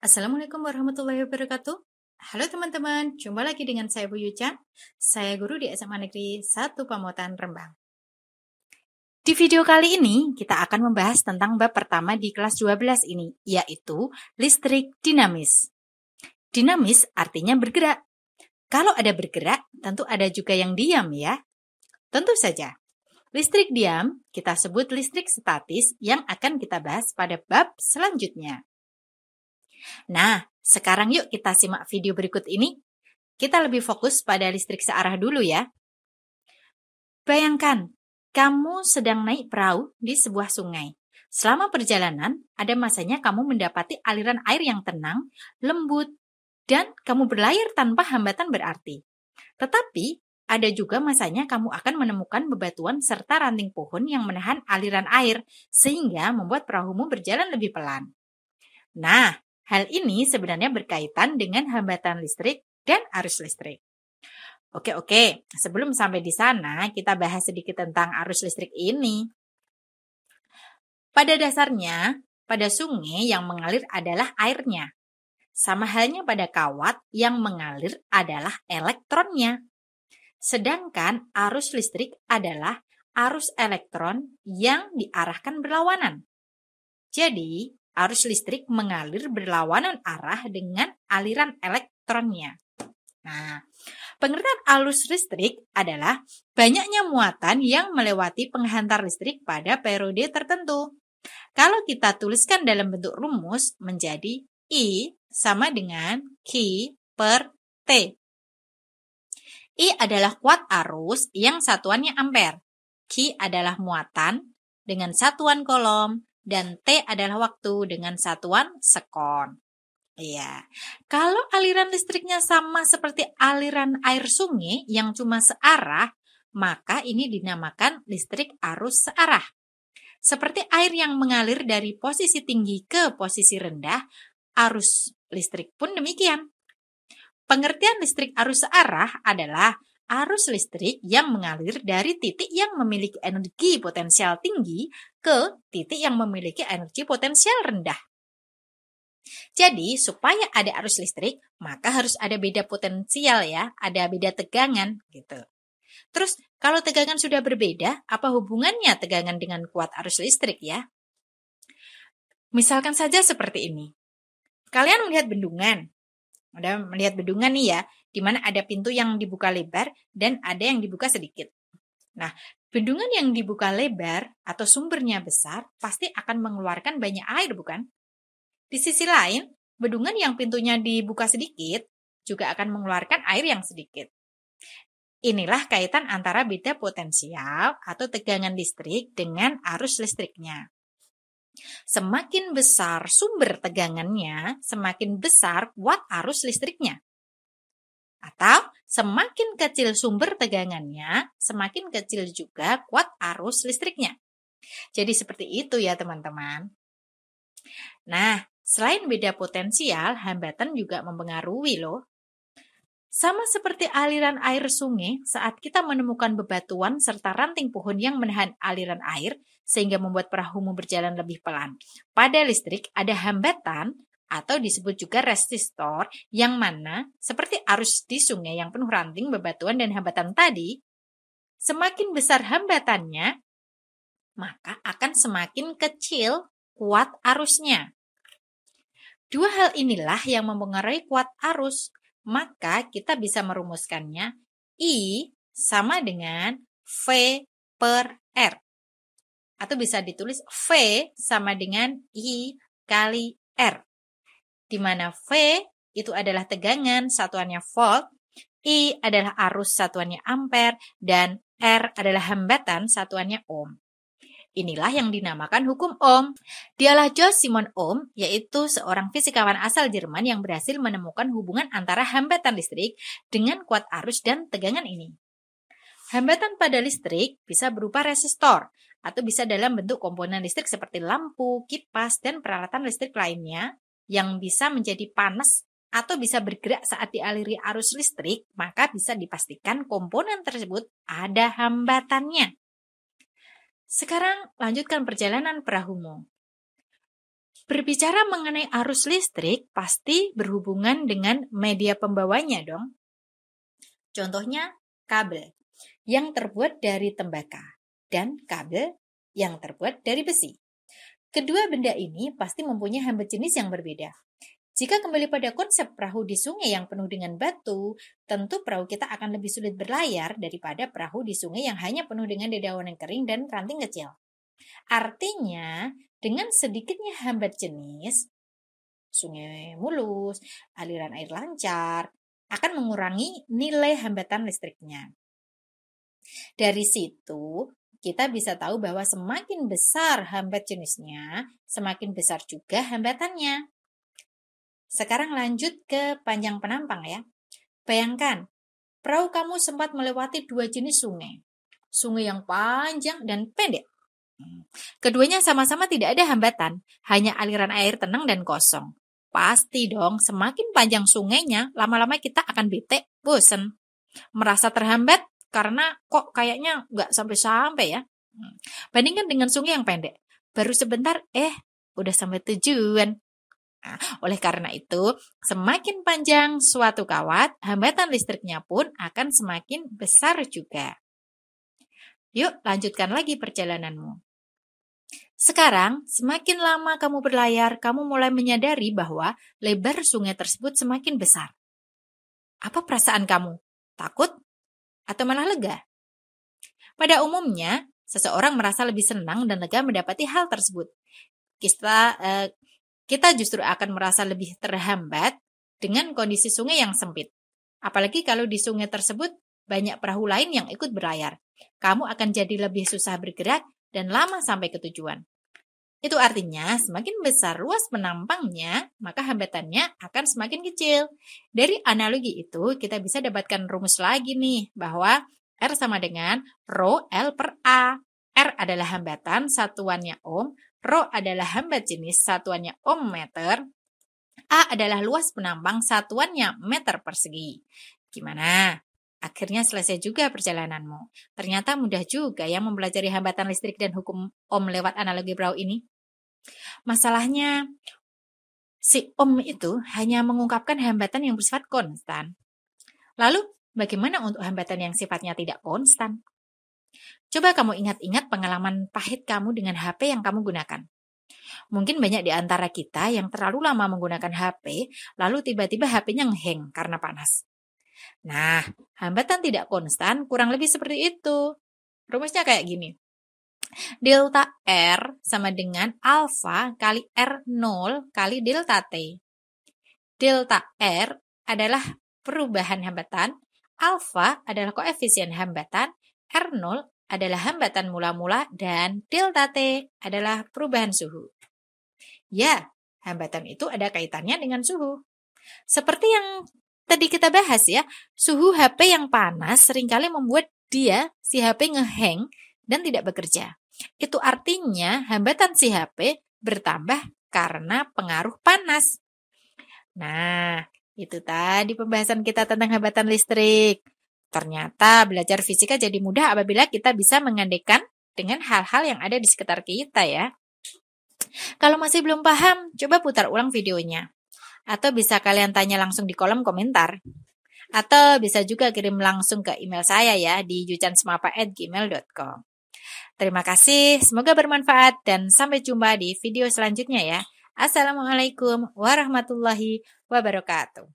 Assalamualaikum warahmatullahi wabarakatuh. Halo teman-teman, jumpa lagi dengan saya Bu Yucan. Saya guru di SMA Negeri 1 Pamotan Rembang. Di video kali ini, kita akan membahas tentang bab pertama di kelas 12 ini, yaitu listrik dinamis. Dinamis artinya bergerak. Kalau ada bergerak, tentu ada juga yang diam ya. Tentu saja. Listrik diam kita sebut listrik statis yang akan kita bahas pada bab selanjutnya. Nah, sekarang yuk kita simak video berikut ini. Kita lebih fokus pada listrik searah dulu ya. Bayangkan, kamu sedang naik perahu di sebuah sungai. Selama perjalanan, ada masanya kamu mendapati aliran air yang tenang, lembut, dan kamu berlayar tanpa hambatan berarti. Tetapi, ada juga masanya kamu akan menemukan bebatuan serta ranting pohon yang menahan aliran air, sehingga membuat perahumu berjalan lebih pelan. Nah, hal ini sebenarnya berkaitan dengan hambatan listrik dan arus listrik. Oke. Sebelum sampai di sana, kita bahas sedikit tentang arus listrik ini. Pada dasarnya, pada sungai yang mengalir adalah airnya. Sama halnya pada kawat yang mengalir adalah elektronnya. Sedangkan arus listrik adalah arus elektron yang diarahkan berlawanan. Jadi, arus listrik mengalir berlawanan arah dengan aliran elektronnya. Nah, pengertian arus listrik adalah banyaknya muatan yang melewati penghantar listrik pada periode tertentu. Kalau kita tuliskan dalam bentuk rumus menjadi I sama dengan Q per T. I adalah kuat arus yang satuannya ampere. Q adalah muatan dengan satuan kolom dan T adalah waktu dengan satuan sekon. Iya, kalau aliran listriknya sama seperti aliran air sungai yang cuma searah, maka ini dinamakan listrik arus searah. Seperti air yang mengalir dari posisi tinggi ke posisi rendah, arus listrik pun demikian. Pengertian listrik arus searah adalah arus listrik yang mengalir dari titik yang memiliki energi potensial tinggi ke titik yang memiliki energi potensial rendah. Jadi, supaya ada arus listrik, maka harus ada beda potensial ya, ada beda tegangan gitu. Terus, kalau tegangan sudah berbeda, apa hubungannya tegangan dengan kuat arus listrik ya? Misalkan saja seperti ini. Kalian melihat bendungan. Ada melihat bendungan nih ya, di mana ada pintu yang dibuka lebar dan ada yang dibuka sedikit. Nah, bendungan yang dibuka lebar atau sumbernya besar pasti akan mengeluarkan banyak air, bukan? Di sisi lain, bendungan yang pintunya dibuka sedikit juga akan mengeluarkan air yang sedikit. Inilah kaitan antara beda potensial atau tegangan listrik dengan arus listriknya. Semakin besar sumber tegangannya, semakin besar kuat arus listriknya. Atau semakin kecil sumber tegangannya, semakin kecil juga kuat arus listriknya. Jadi seperti itu ya teman-teman. Nah, selain beda potensial, hambatan juga mempengaruhi loh. Sama seperti aliran air sungai, saat kita menemukan bebatuan serta ranting pohon yang menahan aliran air, sehingga membuat perahumu berjalan lebih pelan. Pada listrik ada hambatan, atau disebut juga resistor, yang mana seperti arus di sungai yang penuh ranting, bebatuan, dan hambatan tadi, semakin besar hambatannya, maka akan semakin kecil kuat arusnya. Dua hal inilah yang mempengaruhi kuat arus. Maka kita bisa merumuskannya I sama dengan V per R. Atau bisa ditulis V sama dengan I kali R. Di mana V itu adalah tegangan, satuannya volt, I adalah arus, satuannya ampere, dan R adalah hambatan, satuannya ohm. Inilah yang dinamakan hukum Ohm. Dialah Johann Simon Ohm, yaitu seorang fisikawan asal Jerman yang berhasil menemukan hubungan antara hambatan listrik dengan kuat arus dan tegangan ini. Hambatan pada listrik bisa berupa resistor, atau bisa dalam bentuk komponen listrik seperti lampu, kipas, dan peralatan listrik lainnya yang bisa menjadi panas atau bisa bergerak saat dialiri arus listrik, maka bisa dipastikan komponen tersebut ada hambatannya. Sekarang lanjutkan perjalanan perahumu. Berbicara mengenai arus listrik, pasti berhubungan dengan media pembawanya dong. Contohnya, kabel yang terbuat dari tembaga dan kabel yang terbuat dari besi. Kedua benda ini pasti mempunyai hambat jenis yang berbeda. Jika kembali pada konsep perahu di sungai yang penuh dengan batu, tentu perahu kita akan lebih sulit berlayar daripada perahu di sungai yang hanya penuh dengan dedaunan kering dan ranting kecil. Artinya, dengan sedikitnya hambat jenis, sungai mulus, aliran air lancar, akan mengurangi nilai hambatan listriknya. Dari situ, kita bisa tahu bahwa semakin besar hambat jenisnya, semakin besar juga hambatannya. Sekarang lanjut ke panjang penampang ya. Bayangkan, perahu kamu sempat melewati dua jenis sungai. Sungai yang panjang dan pendek. Keduanya sama-sama tidak ada hambatan, hanya aliran air tenang dan kosong. Pasti dong, semakin panjang sungainya, lama-lama kita akan bete, bosen. Merasa terhambat karena kok kayaknya nggak sampai-sampai ya. Bandingkan dengan sungai yang pendek. Baru sebentar, udah sampai tujuan. Nah, oleh karena itu, semakin panjang suatu kawat, hambatan listriknya pun akan semakin besar juga. Yuk, lanjutkan lagi perjalananmu. Sekarang, semakin lama kamu berlayar, kamu mulai menyadari bahwa lebar sungai tersebut semakin besar. Apa perasaan kamu? Takut? Atau malah lega? Pada umumnya, seseorang merasa lebih senang dan lega mendapati hal tersebut. Kita justru akan merasa lebih terhambat dengan kondisi sungai yang sempit. Apalagi kalau di sungai tersebut banyak perahu lain yang ikut berlayar. Kamu akan jadi lebih susah bergerak dan lama sampai ke tujuan. Itu artinya semakin besar luas penampangnya, maka hambatannya akan semakin kecil. Dari analogi itu, kita bisa dapatkan rumus lagi nih, bahwa R sama dengan Rho L per A. R adalah hambatan, satuannya ohm. Rho adalah hambat jenis, satuannya ohm meter. A adalah luas penampang, satuannya meter persegi. Gimana? Akhirnya selesai juga perjalananmu. Ternyata mudah juga ya mempelajari hambatan listrik dan hukum ohm lewat analogi perahu ini. Masalahnya, si ohm itu hanya mengungkapkan hambatan yang bersifat konstan. Lalu, bagaimana untuk hambatan yang sifatnya tidak konstan? Coba kamu ingat-ingat pengalaman pahit kamu dengan HP yang kamu gunakan. Mungkin banyak di antara kita yang terlalu lama menggunakan HP, lalu tiba-tiba HP-nya ngeheng karena panas. Nah, hambatan tidak konstan kurang lebih seperti itu. Rumusnya kayak gini. Delta R sama dengan alfa kali R0 kali delta T. Delta R adalah perubahan hambatan, alfa adalah koefisien hambatan, R0 adalah hambatan mula-mula, dan delta T adalah perubahan suhu. Ya, hambatan itu ada kaitannya dengan suhu. Seperti yang tadi kita bahas ya, suhu HP yang panas seringkali membuat si HP ngeheng dan tidak bekerja. Itu artinya hambatan si HP bertambah karena pengaruh panas. Nah, itu tadi pembahasan kita tentang hambatan listrik. Ternyata belajar fisika jadi mudah apabila kita bisa mengandaikan dengan hal-hal yang ada di sekitar kita ya. Kalau masih belum paham, coba putar ulang videonya. Atau bisa kalian tanya langsung di kolom komentar. Atau bisa juga kirim langsung ke email saya ya di yuchansmapa@gmail.com. Terima kasih, semoga bermanfaat dan sampai jumpa di video selanjutnya ya. Assalamualaikum warahmatullahi wabarakatuh.